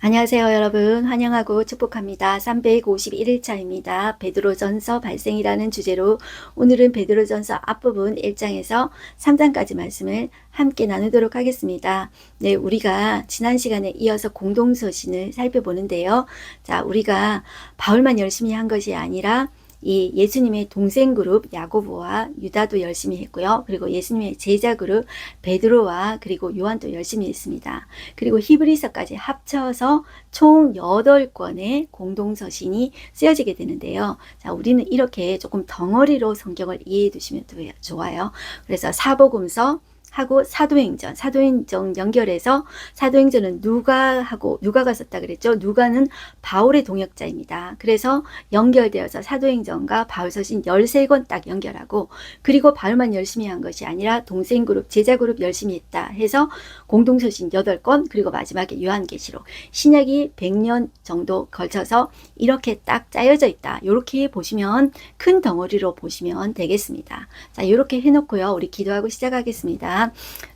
안녕하세요, 여러분. 환영하고 축복합니다. 351일차입니다. 베드로전서 발생이라는 주제로 오늘은 베드로전서 앞부분 1장에서 3장까지 말씀을 함께 나누도록 하겠습니다. 네, 우리가 지난 시간에 이어서 공동서신을 살펴보는데요. 자, 우리가 바울만 열심히 한 것이 아니라 이 예수님의 동생 그룹 야고보와 유다도 열심히 했고요. 그리고 예수님의 제자 그룹 베드로와 그리고 요한도 열심히 했습니다. 그리고 히브리서까지 합쳐서 총 8권의 공동서신이 쓰여지게 되는데요. 자, 우리는 이렇게 조금 덩어리로 성경을 이해해 두시면 좋아요. 그래서 사복음서 하고 사도행전 연결해서 사도행전은 누가가 썼다 그랬죠. 누가는 바울의 동역자입니다. 그래서 연결되어서 사도행전과 바울서신 13권 딱 연결하고, 그리고 바울만 열심히 한 것이 아니라 동생 그룹, 제자 그룹 열심히 했다 해서 공동서신 8권, 그리고 마지막에 요한계시록, 신약이 100년 정도 걸쳐서 이렇게 딱 짜여져 있다. 이렇게 보시면, 큰 덩어리로 보시면 되겠습니다. 자, 이렇게 해놓고요. 우리 기도하고 시작하겠습니다.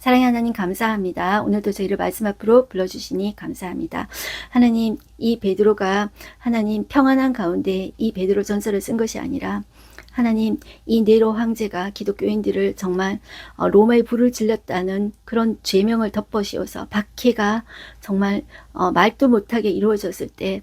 사랑의 하나님, 감사합니다. 오늘도 저희를 말씀 앞으로 불러주시니 감사합니다. 하나님, 이 베드로가 하나님 평안한 가운데 이 베드로 전서를 쓴 것이 아니라, 하나님, 이 네로 황제가 기독교인들을 정말 로마에 불을 질렀다는 그런 죄명을 덮어씌워서 박해가 정말 말도 못하게 이루어졌을 때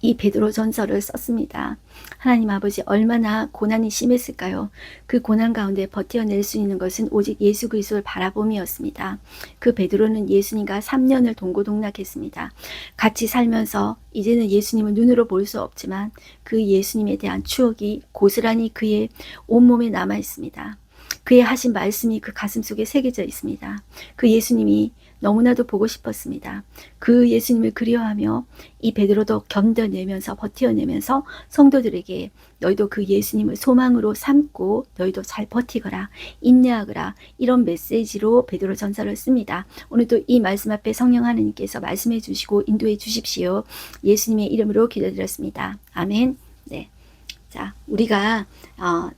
이 베드로 전서를 썼습니다. 하나님 아버지, 얼마나 고난이 심했을까요? 그 고난 가운데 버텨낼 수 있는 것은 오직 예수 그리스도를 바라봄이었습니다. 그 베드로는 예수님과 3년을 동고동락했습니다. 같이 살면서 이제는 예수님을 눈으로 볼 수 없지만 그 예수님에 대한 추억이 고스란히 그의 온몸에 남아 있습니다. 그의 하신 말씀이 그 가슴 속에 새겨져 있습니다. 그 예수님이 너무나도 보고 싶었습니다. 그 예수님을 그리워하며 이 베드로도 견뎌내면서 버텨내면서 성도들에게 너희도 그 예수님을 소망으로 삼고 너희도 잘 버티거라, 인내하거라, 이런 메시지로 베드로 전서를 씁니다. 오늘도 이 말씀 앞에 성령 하나님께서 말씀해 주시고 인도해 주십시오. 예수님의 이름으로 기도드렸습니다. 아멘. 네. 자, 우리가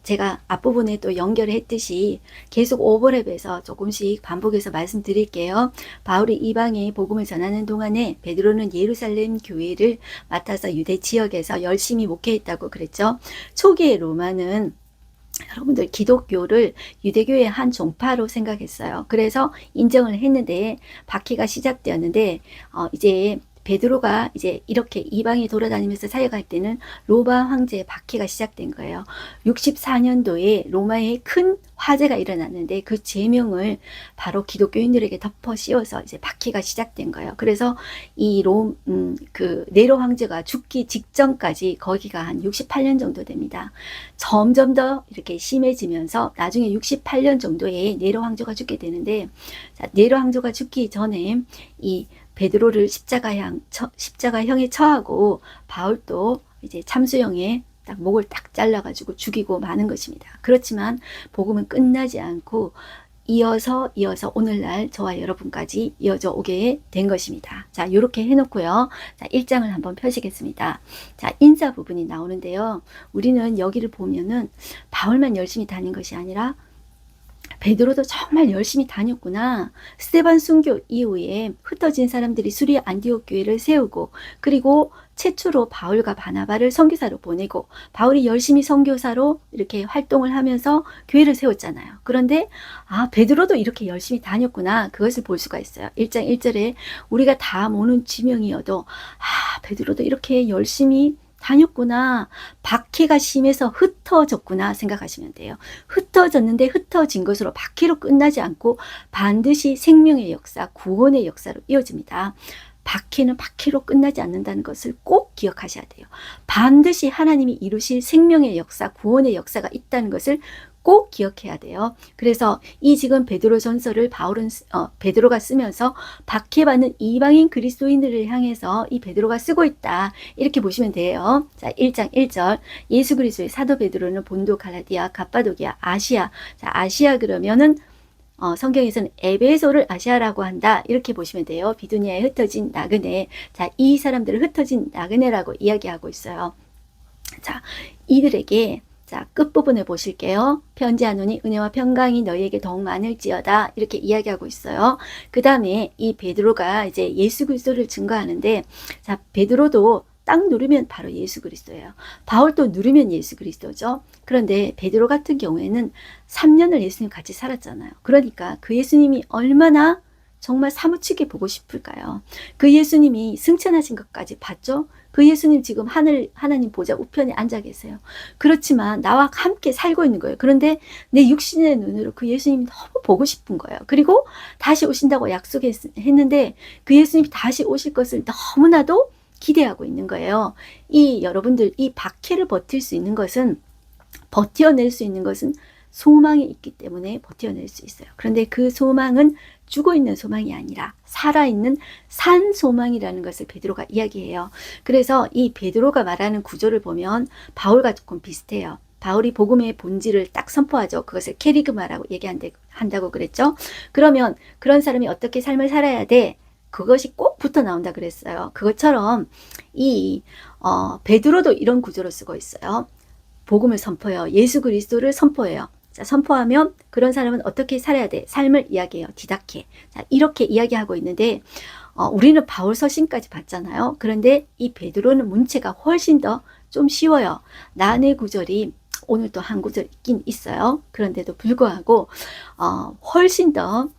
제가 앞부분에 또 연결했듯이 계속 오버랩해서 조금씩 반복해서 말씀드릴게요. 바울이 이방에 복음을 전하는 동안에 베드로는 예루살렘 교회를 맡아서 유대 지역에서 열심히 목회했다고 그랬죠. 초기의 로마는 여러분들 기독교를 유대교의 한 종파로 생각했어요. 그래서 인정을 했는데 박해가 시작되었는데 이제 베드로가 이제 이렇게 이방에 돌아다니면서 사역할 때는 로마 황제의 박해가 시작된 거예요. 64년도에 로마에 큰 화재가 일어났는데 그 제명을 바로 기독교인들에게 덮어 씌워서 이제 박해가 시작된 거예요. 그래서 이 네로 황제가 죽기 직전까지 거기가 한 68년 정도 됩니다. 점점 더 이렇게 심해지면서 나중에 68년 정도에 네로 황제가 죽게 되는데, 자, 네로 황제가 죽기 전에 이 베드로를 십자가형에 처하고 바울도 이제 참수형에 딱 목을 딱 잘라가지고 죽이고 마는 것입니다. 그렇지만 복음은 끝나지 않고 이어서 오늘날 저와 여러분까지 이어져 오게 된 것입니다. 자, 이렇게 해놓고요. 자, 1장을 한번 펴시겠습니다. 자, 인사 부분이 나오는데요. 우리는 여기를 보면은 바울만 열심히 다닌 것이 아니라 베드로도 정말 열심히 다녔구나. 스데반 순교 이후에 흩어진 사람들이 수리 안디옥 교회를 세우고, 그리고 최초로 바울과 바나바를 선교사로 보내고, 바울이 열심히 선교사로 이렇게 활동을 하면서 교회를 세웠잖아요. 그런데 베드로도 이렇게 열심히 다녔구나. 그것을 볼 수가 있어요. 1장 1절에 우리가 다 모는 지명이어도 베드로도 이렇게 열심히 다녔구나. 박해가 심해서 흩어졌구나 생각하시면 돼요. 흩어졌는데 흩어진 것으로 박해로 끝나지 않고 반드시 생명의 역사, 구원의 역사로 이어집니다. 박해는 박해로 끝나지 않는다는 것을 꼭 기억하셔야 돼요. 반드시 하나님이 이루실 생명의 역사, 구원의 역사가 있다는 것을 꼭 기억해야 돼요. 그래서 이 지금 베드로 전서를 베드로가 쓰면서 박해받는 이방인 그리스도인들을 향해서 이 베드로가 쓰고 있다, 이렇게 보시면 돼요. 자, 1장 1절 예수 그리스도의 사도 베드로는 본도, 갈라디아, 갑바도기아, 아시아. 자, 아시아 그러면은 성경에서는 에베소를 아시아라고 한다, 이렇게 보시면 돼요. 비두니아에 흩어진 나그네. 자, 이 사람들을 흩어진 나그네라고 이야기하고 있어요. 자, 이들에게 자, 끝부분을 보실게요. 편지하노니 은혜와 평강이 너희에게 더욱 많을지어다. 이렇게 이야기하고 있어요. 그 다음에 이 베드로가 이제 예수 그리스도를 증거하는데, 자, 베드로도 딱 누르면 바로 예수 그리스도예요. 바울도 누르면 예수 그리스도죠. 그런데 베드로 같은 경우에는 3년을 예수님 같이 살았잖아요. 그러니까 그 예수님이 얼마나 정말 사무치게 보고 싶을까요? 그 예수님이 승천하신 것까지 봤죠? 그 예수님 지금 하나님 보좌 우편에 앉아 계세요. 그렇지만 나와 함께 살고 있는 거예요. 그런데 내 육신의 눈으로 그 예수님이 너무 보고 싶은 거예요. 그리고 다시 오신다고 약속했는데 그 예수님이 다시 오실 것을 너무나도 기대하고 있는 거예요. 여러분들 이 박해를 버텨낼 수 있는 것은 소망이 있기 때문에 버텨낼 수 있어요. 그런데 그 소망은 죽어있는 소망이 아니라 살아있는 산 소망이라는 것을 베드로가 이야기해요. 그래서 이 베드로가 말하는 구조를 보면 바울과 조금 비슷해요. 바울이 복음의 본질을 딱 선포하죠. 그것을 케리그마라고 얘기한다고 그랬죠. 그러면 그런 사람이 어떻게 삶을 살아야 돼? 그것이 꼭 붙어 나온다 그랬어요. 그것처럼 베드로도 이런 구조로 쓰고 있어요. 복음을 선포해요. 예수 그리스도를 선포해요. 자, 선포하면 그런 사람은 어떻게 살아야 돼? 삶을 이야기해요. 디다케. 자, 이렇게 이야기하고 있는데 우리는 바울 서신까지 봤잖아요. 그런데 이 베드로는 문체가 훨씬 더 좀 쉬워요. 난의 구절이 오늘 또 한 구절 있긴 있어요. 그런데도 불구하고 훨씬 더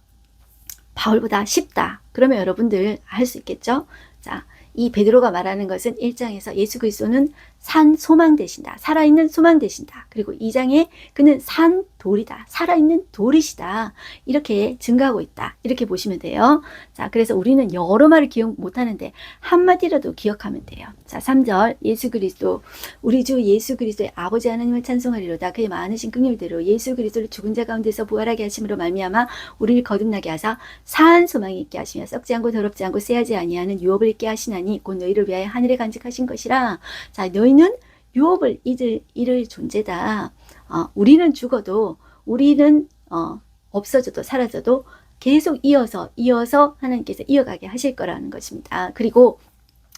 바울보다 쉽다. 그러면 여러분들 알 수 있겠죠? 자, 이 베드로가 말하는 것은 1장에서 예수 그리스도는 산 소망 되신다. 살아있는 소망 되신다. 그리고 2장에 그는 산 돌이다. 살아있는 돌이시다. 이렇게 증가하고 있다. 이렇게 보시면 돼요. 자, 그래서 우리는 여러 말을 기억 못하는데 한마디라도 기억하면 돼요. 자, 3절 예수 그리스도 우리 주 예수 그리스도의 아버지 하나님을 찬송하리로다. 그의 많으신 긍휼대로 예수 그리스도를 죽은 자 가운데서 부활하게 하심으로 말미암아 우리를 거듭나게 하사 산 소망이 있게 하시며 썩지 않고 더럽지 않고 쎄하지 아니하는 유업을 있게 하시나니 곧 너희를 위하여 하늘에 간직하신 것이라. 자, 너희는 유업을 잃을 존재다. 우리는 죽어도 우리는 없어져도 사라져도 계속 이어서 하나님께서 이어가게 하실 거라는 것입니다. 그리고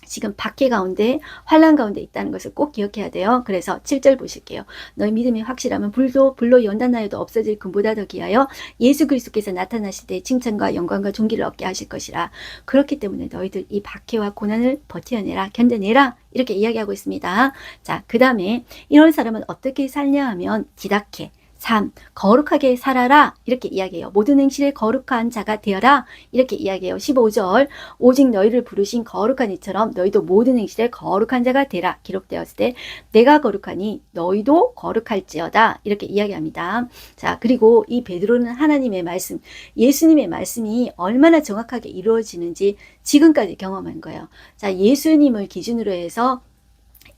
지금 박해 가운데 환난 가운데 있다는 것을 꼭 기억해야 돼요. 그래서 7절 보실게요. 너희 믿음이 확실하면 불로 연단하여도 없어질 금보다 더 귀하여 예수 그리스도께서 나타나실 때 칭찬과 영광과 존귀를 얻게 하실 것이라. 그렇기 때문에 너희들 이 박해와 고난을 버텨내라, 견뎌내라, 이렇게 이야기하고 있습니다. 자, 그 다음에 이런 사람은 어떻게 살냐 하면 디다케 3. 거룩하게 살아라. 이렇게 이야기해요. 모든 행실에 거룩한 자가 되어라. 이렇게 이야기해요. 15절. 오직 너희를 부르신 거룩한 이처럼 너희도 모든 행실에 거룩한 자가 되라. 기록되었을 때 내가 거룩하니 너희도 거룩할지어다. 이렇게 이야기합니다. 자, 그리고 이 베드로는 하나님의 말씀, 예수님의 말씀이 얼마나 정확하게 이루어지는지 지금까지 경험한 거예요. 자, 예수님을 기준으로 해서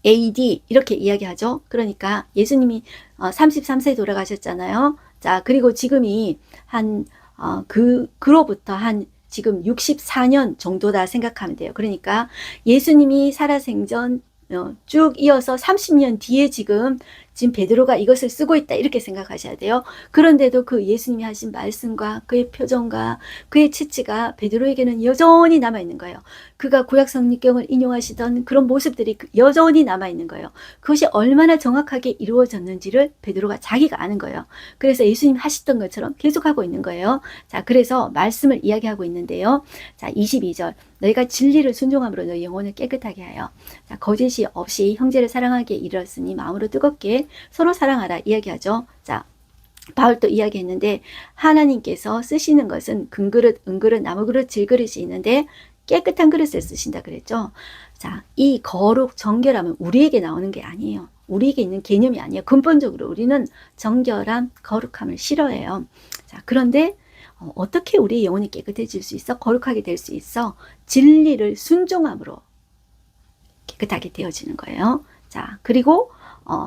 AD 이렇게 이야기하죠. 그러니까 예수님이 33세에 돌아가셨잖아요. 자, 그리고 지금이 그로부터 한 지금 64년 정도다 생각하면 돼요. 그러니까 예수님이 살아생전 쭉 이어서 30년 뒤에 지금 베드로가 이것을 쓰고 있다 이렇게 생각하셔야 돼요. 그런데도 그 예수님이 하신 말씀과 그의 표정과 그의 치치가 베드로에게는 여전히 남아있는 거예요. 그가 구약 성경을 인용하시던 그런 모습들이 여전히 남아있는 거예요. 그것이 얼마나 정확하게 이루어졌는지를 베드로가 자기가 아는 거예요. 그래서 예수님 하시던 것처럼 계속하고 있는 거예요. 자, 그래서 말씀을 이야기하고 있는데요. 자, 22절 너희가 진리를 순종함으로 너희 영혼을 깨끗하게 하여 자, 거짓이 없이 형제를 사랑하게 이르렀으니 마음으로 뜨겁게 서로 사랑하라 이야기하죠. 자, 바울도 이야기했는데 하나님께서 쓰시는 것은 금그릇, 은그릇, 나무그릇, 질그릇이 있는데 깨끗한 그릇을 쓰신다 그랬죠. 자, 이 거룩, 정결함은 우리에게 나오는 게 아니에요. 우리에게 있는 개념이 아니에요. 근본적으로 우리는 정결함, 거룩함을 싫어해요. 자, 그런데 어떻게 우리의 영혼이 깨끗해질 수 있어? 거룩하게 될 수 있어? 진리를 순종함으로 깨끗하게 되어지는 거예요. 자, 그리고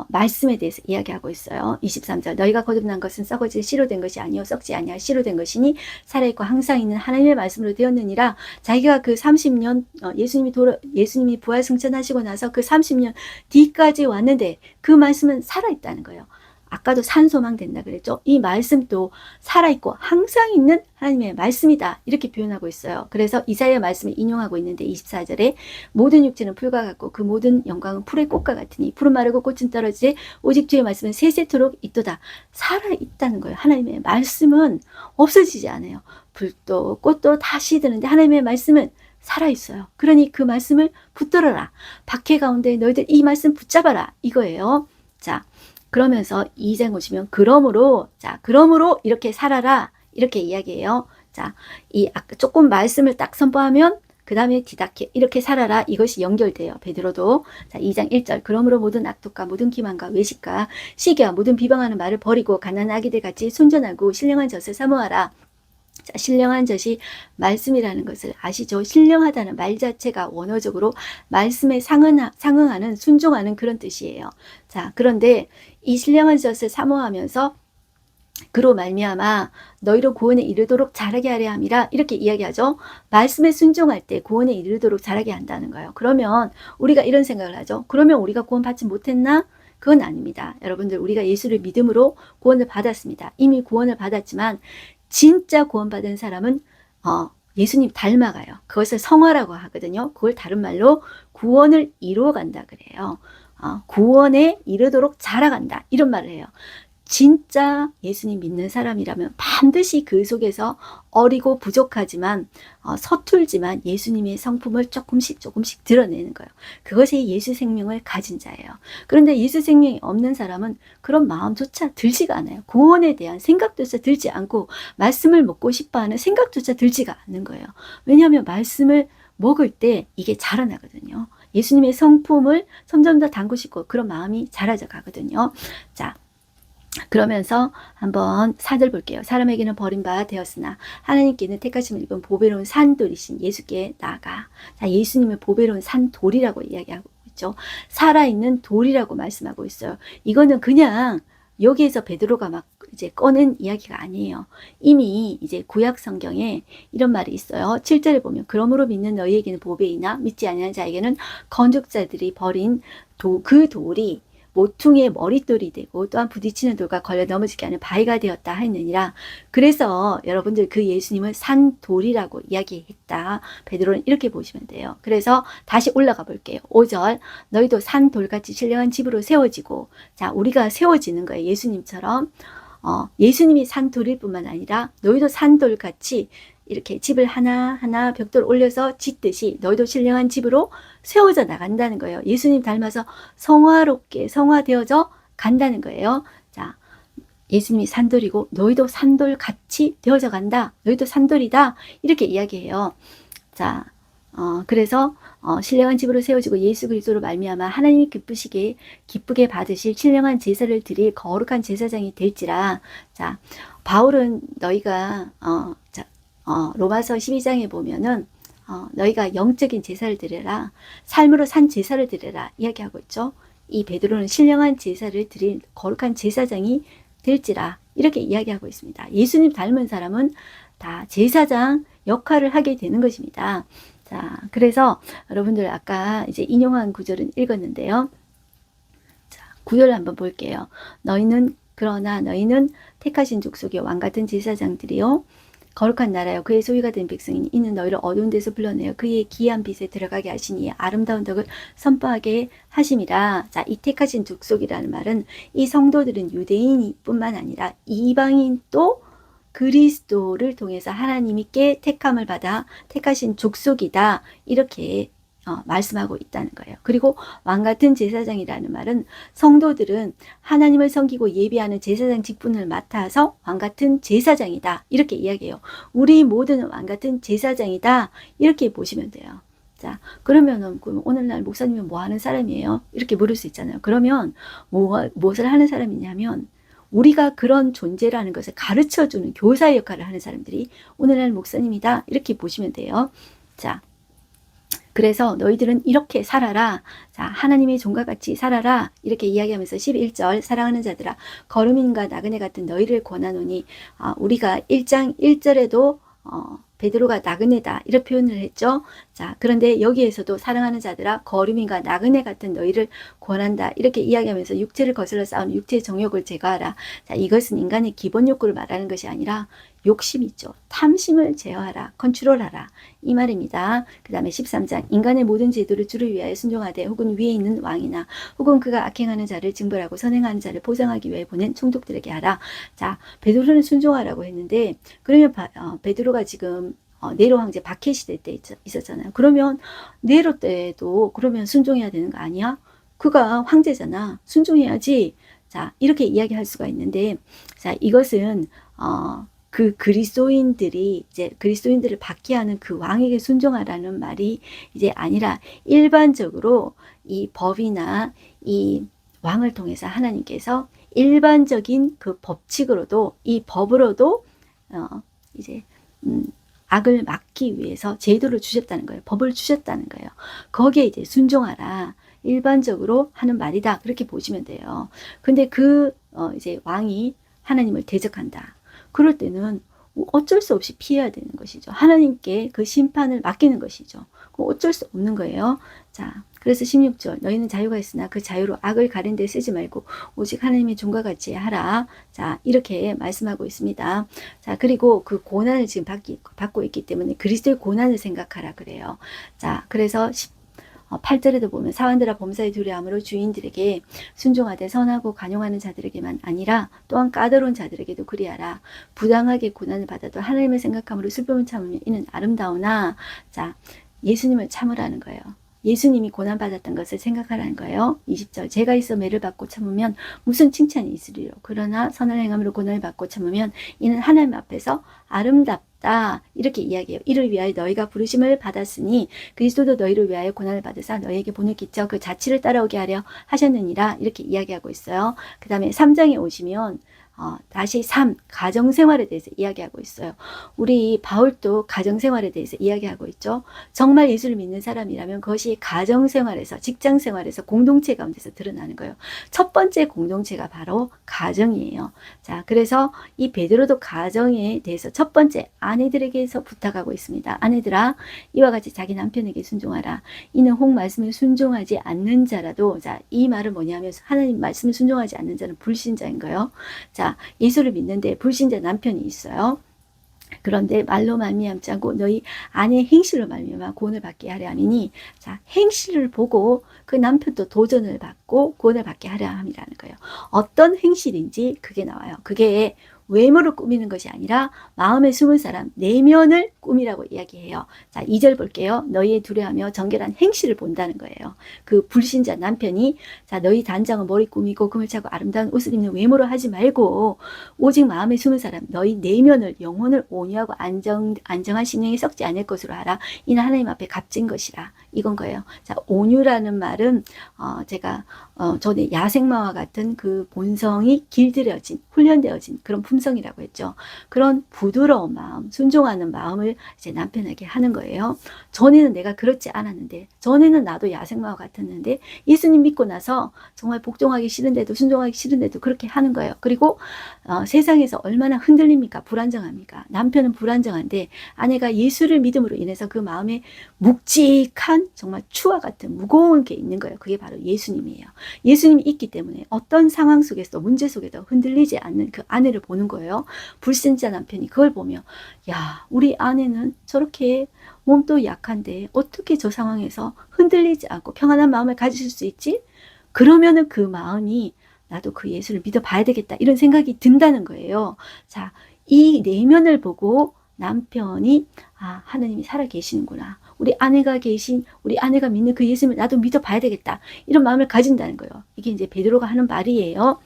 말씀에 대해서 이야기하고 있어요. 23절 너희가 거듭난 것은 썩어질 씨로 된 것이 아니요 썩지 아니할 씨로 된 것이니 살아있고 항상 있는 하나님의 말씀으로 되었느니라. 자기가 그 30년 예수님이 부활 승천하시고 나서 그 30년 뒤까지 왔는데 그 말씀은 살아있다는 거예요. 아까도 산소망 된다 그랬죠. 이 말씀도 살아있고 항상 있는 하나님의 말씀이다 이렇게 표현하고 있어요. 그래서 이사야 말씀을 인용하고 있는데 24절에 모든 육체는 풀과 같고 그 모든 영광은 풀의 꽃과 같으니 풀은 마르고 꽃은 떨어지되 오직 주의 말씀은 세세토록 있도다. 살아있다는 거예요. 하나님의 말씀은 없어지지 않아요. 불도 꽃도 다 시드는데 하나님의 말씀은 살아있어요. 그러니 그 말씀을 붙들어라. 박해 가운데 너희들 이 말씀 붙잡아라 이거예요. 자, 그러면서 2장 오시면 그러므로 이렇게 살아라 이렇게 이야기해요. 자, 이 아까 조금 말씀을 딱 선포하면 그 다음에 디다케 이렇게 살아라 이것이 연결돼요. 베드로도 자 2장 1절 그러므로 모든 악독과 모든 기만과 외식과 시기와 모든 비방하는 말을 버리고 가난한 아기들 같이 순전하고 신령한 젖을 사모하라. 자, 신령한 젖이 말씀이라는 것을 아시죠? 신령하다는 말 자체가 원어적으로 말씀에 상응하는 순종하는 그런 뜻이에요. 자, 그런데 이 신령한 젖을 사모하면서 그로 말미암아 너희로 구원에 이르도록 자라게 하려 함이라 이렇게 이야기하죠. 말씀에 순종할 때 구원에 이르도록 자라게 한다는 거예요. 그러면 우리가 이런 생각을 하죠. 그러면 우리가 구원 받지 못했나? 그건 아닙니다. 여러분들 우리가 예수를 믿음으로 구원을 받았습니다. 이미 구원을 받았지만 진짜 구원받은 사람은 예수님 닮아가요. 그것을 성화라고 하거든요. 그걸 다른 말로 구원을 이루어간다 그래요. 구원에 이르도록 자라간다 이런 말을 해요. 진짜 예수님 믿는 사람이라면 반드시 그 속에서 어리고 부족하지만 서툴지만 예수님의 성품을 조금씩 드러내는 거예요. 그것이 예수 생명을 가진 자예요. 그런데 예수 생명이 없는 사람은 그런 마음조차 들지가 않아요. 구원에 대한 생각조차 들지 않고 말씀을 먹고 싶어하는 생각조차 들지가 않는 거예요. 왜냐하면 말씀을 먹을 때 이게 자라나거든요. 예수님의 성품을 점점 더 담고 싶고 그런 마음이 자라져 가거든요. 자, 그러면서 한번 4절 볼게요. 사람에게는 버림받아 되었으나 하나님께는 택하심을 입은 보배로운 산돌이신 예수께 나아가. 자, 예수님을 보배로운 산돌이라고 이야기하고 있죠. 살아있는 돌이라고 말씀하고 있어요. 이거는 그냥 여기에서 베드로가 막 이제 꺼낸 이야기가 아니에요. 이미 이제 구약 성경에 이런 말이 있어요. 7절에 보면 그러므로 믿는 너희에게는 보배이나 믿지 아니하는 자에게는 건축자들이 버린 그 돌이 모퉁이의 머릿돌이 되고 또한 부딪히는 돌과 걸려 넘어지게 하는 바위가 되었다 하였느니라. 그래서 여러분들 그 예수님을 산돌이라고 이야기했다. 베드로는 이렇게 보시면 돼요. 그래서 다시 올라가 볼게요. 5절 너희도 산돌같이 신령한 집으로 세워지고 자 우리가 세워지는 거예요. 예수님처럼 예수님이 산돌일 뿐만 아니라 너희도 산돌같이 이렇게 집을 하나하나 벽돌 올려서 짓듯이 너희도 신령한 집으로 세워져 나간다는 거예요. 예수님 닮아서 성화롭게 성화되어져 간다는 거예요. 자, 예수님이 산돌이고 너희도 산돌같이 되어져 간다. 너희도 산돌이다. 이렇게 이야기해요. 자, 그래서 신령한 집으로 세워지고 예수 그리스도로 말미암아 하나님이 기쁘게 받으실 신령한 제사를 드릴 거룩한 제사장이 될지라. 자, 바울은 너희가 로마서 12장에 보면은 너희가 영적인 제사를 드려라. 삶으로 산 제사를 드려라. 이야기하고 있죠. 이 베드로는 신령한 제사를 드릴 거룩한 제사장이 될지라. 이렇게 이야기하고 있습니다. 예수님 닮은 사람은 다 제사장 역할을 하게 되는 것입니다. 자, 그래서 여러분들 아까 이제 인용한 구절은 읽었는데요. 자, 9절 한번 볼게요. 그러나 너희는 택하신 족속의 왕같은 제사장들이요. 거룩한 나라요 그의 소유가 된 백성이니 이는 너희를 어두운 데서 불러내어 그의 기이한 빛에 들어가게 하시니 아름다운 덕을 선포하게 하심이라. 자, 이 택하신 족속이라는 말은 이 성도들은 유대인뿐만 아니라 이방인도 그리스도를 통해서 하나님께 택함을 받아 택하신 족속이다. 이렇게 말씀하고 있다는 거예요. 그리고 왕같은 제사장이라는 말은 성도들은 하나님을 섬기고 예배하는 제사장 직분을 맡아서 왕같은 제사장이다. 이렇게 이야기해요. 우리 모두는 왕같은 제사장이다. 이렇게 보시면 돼요. 자, 그러면은 오늘날 목사님은 뭐 하는 사람이에요? 이렇게 물을 수 있잖아요. 그러면 무엇을 하는 사람이냐면 우리가 그런 존재라는 것을 가르쳐주는 교사의 역할을 하는 사람들이 오늘날 목사님이다. 이렇게 보시면 돼요. 자, 그래서 너희들은 이렇게 살아라. 자, 하나님의 종과 같이 살아라. 이렇게 이야기하면서 11절 사랑하는 자들아 거름인과 나그네 같은 너희를 권하노니 우리가 1장 1절에도 베드로가 나그네다 이렇게 표현을 했죠. 자, 그런데 여기에서도 사랑하는 자들아 거류민과 나그네 같은 너희를 권한다 이렇게 이야기하면서 육체를 거슬러 싸우는 육체의 정욕을 제거하라. 자, 이것은 인간의 기본 욕구를 말하는 것이 아니라 욕심이죠. 탐심을 제어하라. 컨트롤하라. 이 말입니다. 그 다음에 13장 인간의 모든 제도를 주를 위하여 순종하되 혹은 위에 있는 왕이나 혹은 그가 악행하는 자를 징벌하고 선행하는 자를 보상하기 위해 보낸 총독들에게 하라. 자, 베드로는 순종하라고 했는데 그러면 베드로가 지금 네로 황제 박해 시대 때 있었잖아요. 그러면 네로 때도 그러면 순종해야 되는 거 아니야? 그가 황제잖아. 순종해야지. 자, 이렇게 이야기할 수가 있는데, 자, 이것은 그 그리스도인들이 이제 그리스도인들을 박해하는 그 왕에게 순종하라는 말이 이제 아니라 일반적으로 이 법이나 이 왕을 통해서 하나님께서 일반적인 그 법칙으로도 이 법으로도 이제 악을 막기 위해서 제도를 주셨다는 거예요. 법을 주셨다는 거예요. 거기에 이제 순종하라. 일반적으로 하는 말이다. 그렇게 보시면 돼요. 근데 이제 왕이 하나님을 대적한다. 그럴 때는 어쩔 수 없이 피해야 되는 것이죠. 하나님께 그 심판을 맡기는 것이죠. 어쩔 수 없는 거예요. 자, 그래서 16절 너희는 자유가 있으나 그 자유로 악을 가린 데 쓰지 말고 오직 하나님의 종과 같이 하라. 자, 이렇게 말씀하고 있습니다. 자, 그리고 그 고난을 지금 받고 있기 때문에 그리스도의 고난을 생각하라 그래요. 자, 그래서 8절에도 보면 사환들아 범사에 두려함으로 주인들에게 순종하되 선하고 간용하는 자들에게만 아니라 또한 까다로운 자들에게도 그리하라. 부당하게 고난을 받아도 하나님을 생각함으로 슬픔을 참으면 이는 아름다우나. 자, 예수님을 참으라는 거예요. 예수님이 고난받았던 것을 생각하라는 거예요. 20절 제가 있어 매를 받고 참으면 무슨 칭찬이 있으리요. 그러나 선을 행함으로 고난을 받고 참으면 이는 하나님 앞에서 아름답다. 이렇게 이야기해요. 이를 위하여 너희가 부르심을 받았으니 그리스도도 너희를 위하여 고난을 받으사 너희에게 본을 끼쳐 그 자치를 따라오게 하려 하셨느니라. 이렇게 이야기하고 있어요. 그 다음에 3장에 오시면 다시 가정생활에 대해서 이야기하고 있어요. 우리 바울도 가정생활에 대해서 이야기하고 있죠. 정말 예수를 믿는 사람이라면 그것이 가정생활에서 직장생활에서 공동체 가운데서 드러나는 거예요. 첫 번째 공동체가 바로 가정이에요. 자, 그래서 이 베드로도 가정에 대해서 첫 번째 아내들에게서 부탁하고 있습니다. 아내들아 이와 같이 자기 남편에게 순종하라. 이는 혹 말씀을 순종하지 않는 자라도 자, 이 말은 뭐냐면 하나님 말씀을 순종하지 않는 자는 불신자인 거예요. 자, 예수를 믿는데 불신자 남편이 있어요. 그런데 말로 말미암지 않고 너희 아내의 행실로 말미암아 구원을 받게 하려 함이니 자, 행실을 보고 그 남편도 도전을 받고 구원을 받게 하려 함이라는 거예요. 어떤 행실인지 그게 나와요. 그게 외모를 꾸미는 것이 아니라 마음에 숨은 사람 내면을 꾸미라고 이야기해요. 자, 2절 볼게요. 너희의 두려워하며 정결한 행실을 본다는 거예요. 그 불신자 남편이 자, 너희 단장은 머리 꾸미고 금을 차고 아름다운 옷을 입는 외모로 하지 말고 오직 마음에 숨은 사람 너희 내면을 영혼을 온유하고 안정한 심령이 썩지 않을 것으로 하라. 이는 하나님 앞에 값진 것이라. 이건 거예요. 자, 온유라는 말은 제가 전에 야생마와 같은 그 본성이 길들여진 훈련되어진 그런 품성이라고 했죠. 그런 부드러운 마음, 순종하는 마음을 이제 남편에게 하는 거예요. 전에는 내가 그렇지 않았는데, 전에는 나도 야생마와 같았는데 예수님 믿고 나서 정말 복종하기 싫은데도 순종하기 싫은데도 그렇게 하는 거예요. 그리고 세상에서 얼마나 흔들립니까? 불안정합니까? 남편은 불안정한데 아내가 예수를 믿음으로 인해서 그 마음에 묵직한 정말 추와 같은 무거운 게 있는 거예요. 그게 바로 예수님이에요. 예수님이 있기 때문에 어떤 상황 속에서 문제 속에도 흔들리지 않는 그 아내를 보는 거예요. 불신자 남편이 그걸 보며 야, 우리 아내는 저렇게 몸도 약한데 어떻게 저 상황에서 흔들리지 않고 평안한 마음을 가질 수 있지? 그러면은 그 마음이 나도 그 예수를 믿어봐야 되겠다 이런 생각이 든다는 거예요. 자, 이 내면을 보고 남편이 하나님이 살아계시는구나. 우리 아내가 믿는 그 예수님을 나도 믿어봐야 되겠다. 이런 마음을 가진다는 거예요. 이게 이제 베드로가 하는 말이에요.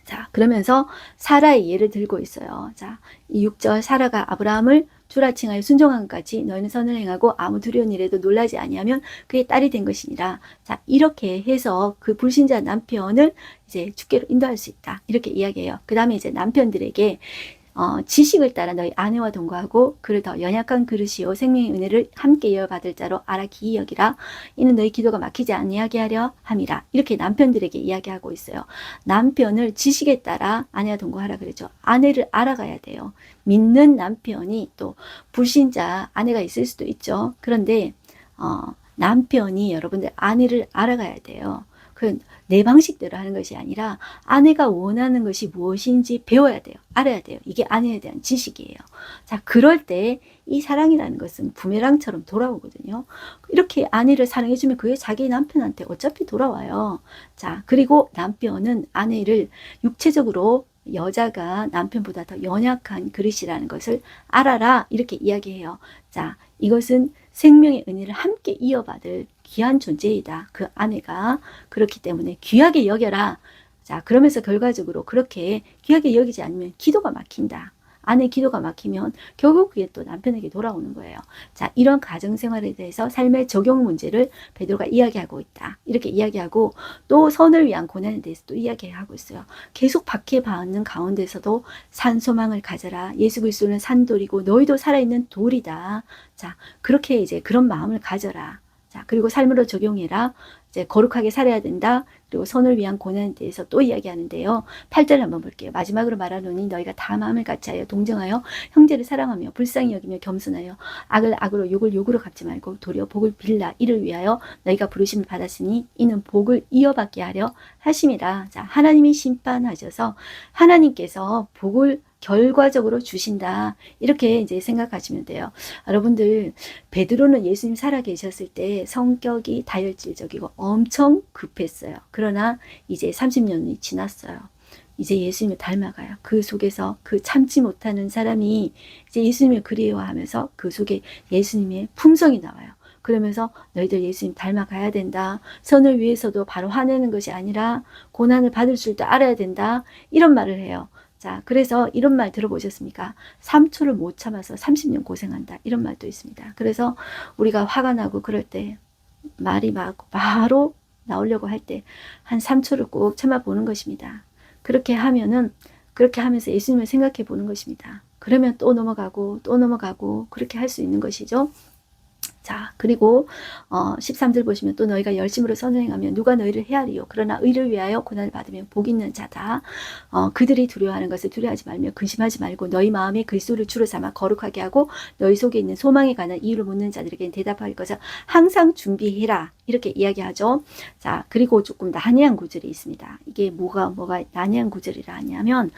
자, 그러면서 사라의 예를 들고 있어요. 자, 이 6절 사라가 아브라함을 주라 칭하여 순종한 것까지 너희는 선을 행하고 아무 두려운 일에도 놀라지 아니하면 그의 딸이 된 것이니라. 자, 이렇게 해서 그 불신자 남편을 이제 주께로 인도할 수 있다. 이렇게 이야기해요. 그 다음에 이제 남편들에게 지식을 따라 너희 아내와 동거하고 그를 더 연약한 그릇이요 생명의 은혜를 함께 이어받을 자로 알아 기이 여기라. 이는 너희 기도가 막히지 아니하게 하려 함이라. 이렇게 남편들에게 이야기하고 있어요. 남편을 지식에 따라 아내와 동거하라 그러죠. 아내를 알아가야 돼요. 믿는 남편이 또 불신자 아내가 있을 수도 있죠. 그런데 남편이 여러분들 아내를 알아가야 돼요. 내 방식대로 하는 것이 아니라 아내가 원하는 것이 무엇인지 배워야 돼요. 알아야 돼요. 이게 아내에 대한 지식이에요. 자, 그럴 때 이 사랑이라는 것은 부메랑처럼 돌아오거든요. 이렇게 아내를 사랑해주면 그게 자기 남편한테 어차피 돌아와요. 자, 그리고 남편은 아내를 육체적으로 여자가 남편보다 더 연약한 그릇이라는 것을 알아라. 이렇게 이야기해요. 자, 이것은 생명의 은혜를 함께 이어받을 귀한 존재이다. 그 아내가 그렇기 때문에 귀하게 여겨라. 자, 그러면서 결과적으로 그렇게 귀하게 여기지 않으면 기도가 막힌다. 아내 기도가 막히면 결국 그게 또 남편에게 돌아오는 거예요. 자, 이런 가정생활에 대해서 삶의 적용 문제를 베드로가 이야기하고 있다. 이렇게 이야기하고 또 선을 위한 고난에 대해서 또 이야기하고 있어요. 계속 박해받는 가운데서도 산소망을 가져라. 예수 그리스도는 산돌이고 너희도 살아있는 돌이다. 자, 그렇게 이제 그런 마음을 가져라. 자, 그리고 삶으로 적용해라. 이제 거룩하게 살아야 된다. 그리고 선을 위한 고난에 대해서 또 이야기하는데요. 8절 한번 볼게요. 마지막으로 말하노니 너희가 다 마음을 같이하여 동정하여 형제를 사랑하며 불쌍히 여기며 겸손하여 악을 악으로 욕을 욕으로 갚지 말고 도리어 복을 빌라. 이를 위하여 너희가 부르심을 받았으니 이는 복을 이어받게 하려 하심이라. 자, 하나님이 심판하셔서 하나님께서 복을 결과적으로 주신다. 이렇게 이제 생각하시면 돼요. 여러분들, 베드로는 예수님 살아계셨을 때 성격이 다혈질적이고 엄청 급했어요. 그러나 이제 30년이 지났어요. 이제 예수님을 닮아가요. 그 속에서 그 참지 못하는 사람이 이제 예수님을 그리워하면서 그 속에 예수님의 품성이 나와요. 그러면서 너희들 예수님 닮아가야 된다. 선을 위해서도 바로 화내는 것이 아니라 고난을 받을 줄도 알아야 된다. 이런 말을 해요. 자, 그래서 이런 말 들어보셨습니까? 3초를 못 참아서 30년 고생한다. 이런 말도 있습니다. 그래서 우리가 화가 나고 그럴 때 말이 막 바로 나오려고 할 때 한 3초를 꼭 참아보는 것입니다. 그렇게 하면서 예수님을 생각해 보는 것입니다. 그러면 또 넘어가고 그렇게 할 수 있는 것이죠. 자, 그리고 13절 보시면 또 너희가 열심으로 선행하면 누가 너희를 헤아리요. 그러나 의를 위하여 고난을 받으면 복 있는 자다. 그들이 두려워하는 것을 두려워하지 말며 근심하지 말고 너희 마음에 그리스도를 주로 삼아 거룩하게 하고 너희 속에 있는 소망에 관한 이유를 묻는 자들에게 대답할 것을 항상 준비해라. 이렇게 이야기하죠. 자, 그리고 조금 난해한 구절이 있습니다. 이게 뭐가 난해한 구절이라 하냐면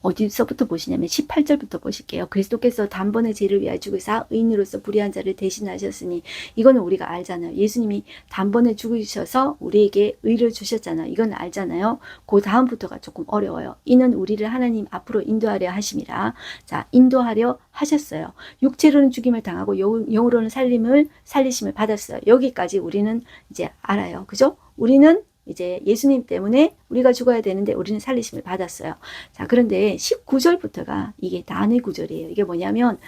어디서부터 보시냐면 18절부터 보실게요. 그리스도께서 단번에 죄를 위하여 죽으사 의인으로서 불의한 자를 대신하셨으니 이거는 우리가 알잖아요. 예수님이 단번에 죽으셔서 우리에게 의를 주셨잖아요. 이건 알잖아요. 그 다음부터가 조금 어려워요. 이는 우리를 하나님 앞으로 인도하려 하심이라. 자, 인도하려 하셨어요. 육체로는 죽임을 당하고 영으로는 살리심을 받았어요. 여기까지 우리는 이제 알아요. 그죠? 우리는 이제 예수님 때문에 우리가 죽어야 되는데 우리는 살리심을 받았어요. 자, 그런데 19절부터가 이게 난의 구절이에요. 이게 뭐냐면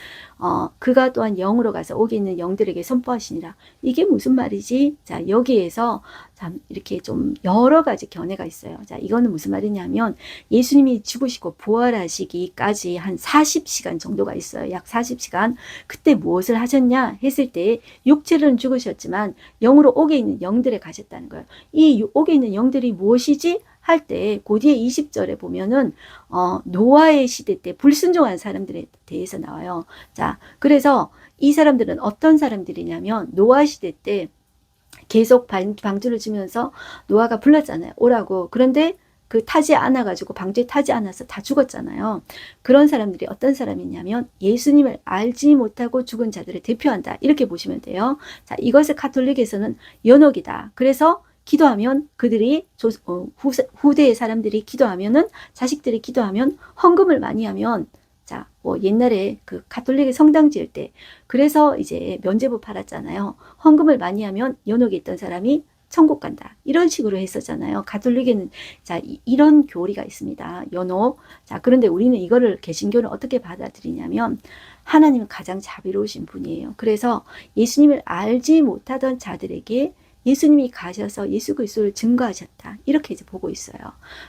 그가 또한 영으로 가서 옥에 있는 영들에게 선포하시니라. 이게 무슨 말이지? 자, 여기에서 참 이렇게 좀 여러 가지 견해가 있어요. 자, 이거는 무슨 말이냐면 예수님이 죽으시고 부활하시기까지 한 40시간 정도가 있어요. 약 40시간. 그때 무엇을 하셨냐 했을 때 육체로는 죽으셨지만 영으로 옥에 있는 영들에 가셨다는 거예요. 이 옥에 있는 영들이 무엇이지? 할 때 그 뒤에 20절에 보면은 노아의 시대 때 불순종한 사람들에 대해서 나와요. 자, 그래서 이 사람들은 어떤 사람들이냐면 노아 시대 때 계속 방주를 주면서 노아가 불렀잖아요. 오라고. 그런데 그 타지 않아가지고 방주에 타지 않아서 다 죽었잖아요. 그런 사람들이 어떤 사람이냐면 예수님을 알지 못하고 죽은 자들을 대표한다. 이렇게 보시면 돼요. 자, 이것을 가톨릭에서는 연옥이다. 그래서 기도하면 그들이 후대의 사람들이 기도하면은 자식들이 기도하면 헌금을 많이 하면 자, 옛날에 그 가톨릭의 성당 지을 때 그래서 이제 면죄부 팔았잖아요. 헌금을 많이 하면 연옥에 있던 사람이 천국 간다. 이런 식으로 했었잖아요. 가톨릭에는 자, 이런 교리가 있습니다. 연옥. 자, 그런데 우리는 이거를 개신교는 어떻게 받아들이냐면 하나님은 가장 자비로우신 분이에요. 그래서 예수님을 알지 못하던 자들에게 예수님이 가셔서 예수 그리스도를 증거하셨다. 이렇게 이제 보고 있어요.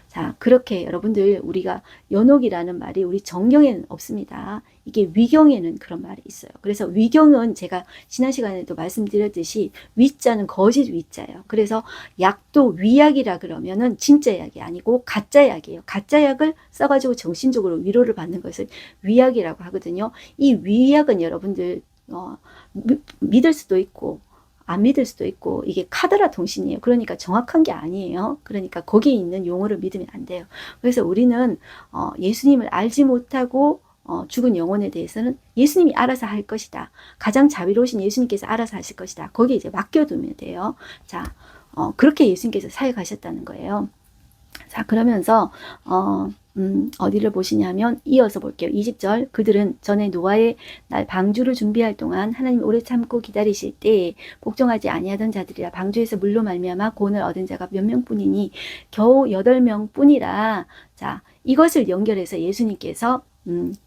자, 그렇게 여러분들 우리가 연옥이라는 말이 우리 정경에는 없습니다. 이게 위경에는 그런 말이 있어요. 그래서 위경은 제가 지난 시간에도 말씀드렸듯이 위자는 거짓 위자예요. 그래서 약도 위약이라 그러면은 진짜 약이 아니고 가짜 약이에요. 가짜 약을 써가지고 정신적으로 위로를 받는 것을 위약이라고 하거든요. 이 위약은 여러분들 믿을 수도 있고 안 믿을 수도 있고 이게 카더라 통신이에요. 그러니까 정확한 게 아니에요. 그러니까 거기에 있는 용어를 믿으면 안 돼요. 그래서 우리는 예수님을 알지 못하고 죽은 영혼에 대해서는 예수님이 알아서 할 것이다. 가장 자비로우신 예수님께서 알아서 하실 것이다. 거기에 이제 맡겨두면 돼요. 자, 그렇게 예수님께서 사역하셨다는 거예요. 자, 그러면서 어디를 보시냐면 이어서 볼게요. 20절 그들은 전에 노아의 날 방주를 준비할 동안 하나님 오래 참고 기다리실 때 복종하지 아니하던 자들이라 방주에서 물로 말미암아 구원을 얻은 자가 몇 명뿐이니 겨우 8명뿐이라. 자, 이것을 연결해서 예수님께서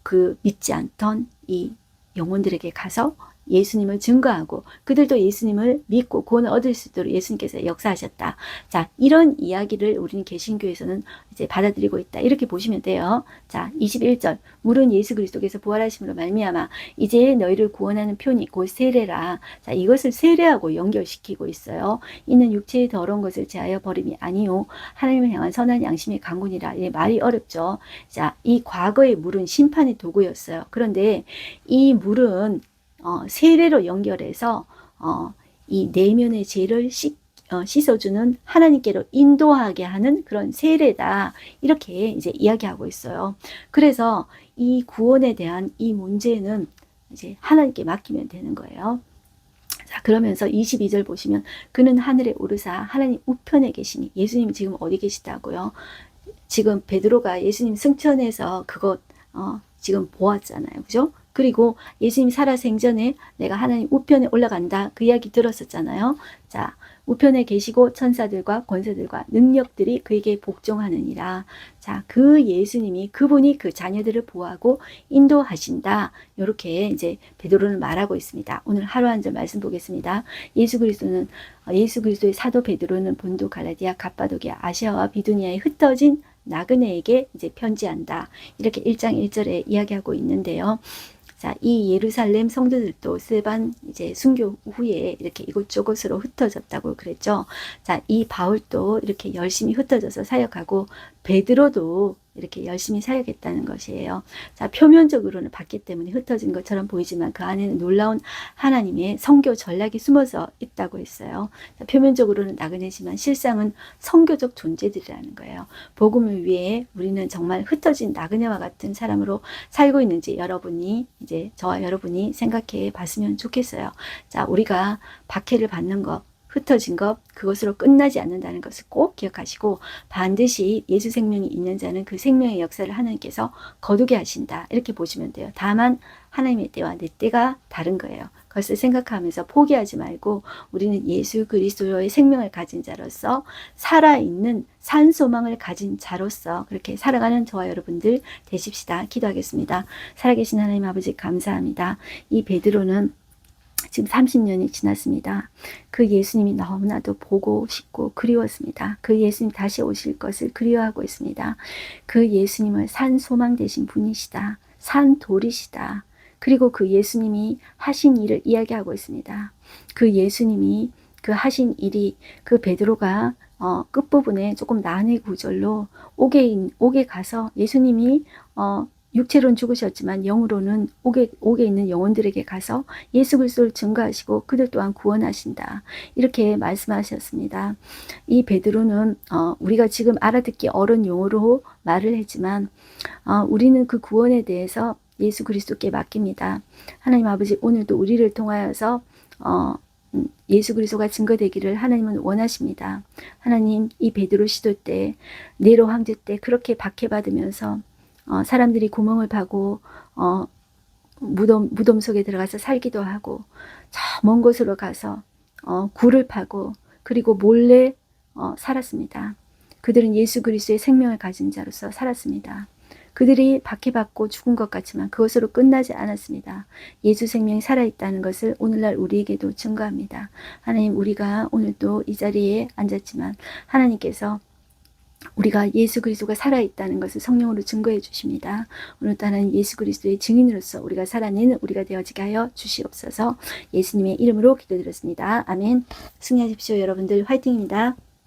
그 믿지 않던 이 영혼들에게 가서 예수님을 증거하고 그들도 예수님을 믿고 구원을 얻을 수 있도록 예수님께서 역사하셨다. 자, 이런 이야기를 우리는 개신교에서는 이제 받아들이고 있다. 이렇게 보시면 돼요. 자, 21절 물은 예수 그리스도께서 부활하심으로 말미암아 이제 너희를 구원하는 표니 곧 세례라. 자, 이것을 세례하고 연결시키고 있어요. 이는 육체의 더러운 것을 제하여 버림이 아니요 하나님을 향한 선한 양심의 강군이라. 이 말이 어렵죠. 자, 이 과거의 물은 심판의 도구였어요. 그런데 이 물은 세례로 연결해서 이 내면의 죄를 씻어주는 하나님께로 인도하게 하는 그런 세례다. 이렇게 이제 이야기하고 있어요. 그래서 이 구원에 대한 이 문제는 이제 하나님께 맡기면 되는 거예요. 자, 그러면서 22절 보시면 그는 하늘에 오르사 하나님 우편에 계시니 예수님 지금 어디 계시다고요? 지금 베드로가 예수님 승천해서 그것 지금 보았잖아요. 그죠? 그리고 예수님 살아생전에 내가 하나님 우편에 올라간다. 그 이야기 들었었잖아요. 자, 우편에 계시고 천사들과 권세들과 능력들이 그에게 복종하느니라. 자, 그 예수님이 그분이 그 자녀들을 보호하고 인도하신다. 이렇게 이제 베드로는 말하고 있습니다. 오늘 하루 한 절 말씀 보겠습니다. 예수 그리스도의 사도 베드로는 본도 갈라디아 갑바도기아 아시아와 비두니아에 흩어진 나그네에게 이제 편지한다. 이렇게 1장 1절에 이야기하고 있는데요. 자, 이 예루살렘 성도들도 스데반 이제 순교 후에 이렇게 이곳저곳으로 흩어졌다고 그랬죠. 자, 이 바울도 이렇게 열심히 흩어져서 사역하고 베드로도 이렇게 열심히 사역했다는 것이에요. 자, 표면적으로는 봤기 때문에 흩어진 것처럼 보이지만 그 안에는 놀라운 하나님의 선교 전략이 숨어서 있다고 했어요. 자, 표면적으로는 나그네지만 실상은 선교적 존재들이라는 거예요. 복음을 위해 우리는 정말 흩어진 나그네와 같은 사람으로 살고 있는지 여러분이 이제 저와 여러분이 생각해 봤으면 좋겠어요. 자, 우리가 박해를 받는 것, 흩어진 것, 그것으로 끝나지 않는다는 것을 꼭 기억하시고 반드시 예수 생명이 있는 자는 그 생명의 역사를 하나님께서 거두게 하신다. 이렇게 보시면 돼요. 다만 하나님의 때와 내 때가 다른 거예요. 그것을 생각하면서 포기하지 말고 우리는 예수 그리스도의 생명을 가진 자로서 살아있는 산 소망을 가진 자로서 그렇게 살아가는 저와 여러분들 되십시다. 기도하겠습니다. 살아계신 하나님 아버지 감사합니다. 이 베드로는 지금 30년이 지났습니다. 그 예수님이 너무나도 보고 싶고 그리웠습니다. 그 예수님 다시 오실 것을 그리워하고 있습니다. 그 예수님을 산 소망 되신 분이시다. 산 돌이시다. 그리고 그 예수님이 하신 일을 이야기하고 있습니다. 그 예수님이 그 하신 일이 그 베드로가 끝부분에 조금 난해 구절로 옥에 가서 예수님이 육체로는 죽으셨지만 영으로는 옥에 있는 영혼들에게 가서 예수 그리스도를 증거하시고 그들 또한 구원하신다. 이렇게 말씀하셨습니다. 이 베드로는 우리가 지금 알아듣기 어려운 용어로 말을 했지만 우리는 그 구원에 대해서 예수 그리스도께 맡깁니다. 하나님 아버지 오늘도 우리를 통하여서 예수 그리스도가 증거되기를 하나님은 원하십니다. 하나님 이 베드로 시도 때 네로 황제 때 그렇게 박해받으면서 사람들이 구멍을 파고 무덤 속에 들어가서 살기도 하고 저 먼 곳으로 가서 굴을 파고 그리고 몰래 살았습니다. 그들은 예수 그리스도의 생명을 가진 자로서 살았습니다. 그들이 박해받고 죽은 것 같지만 그것으로 끝나지 않았습니다. 예수 생명이 살아있다는 것을 오늘날 우리에게도 증거합니다. 하나님, 우리가 오늘도 이 자리에 앉았지만 하나님께서 우리가 예수 그리스도가 살아있다는 것을 성령으로 증거해 주십니다. 오늘도 하나님 예수 그리스도의 증인으로서 우리가 살아내는 우리가 되어지게 하여 주시옵소서. 예수님의 이름으로 기도드렸습니다. 아멘. 승리하십시오. 여러분들 화이팅입니다.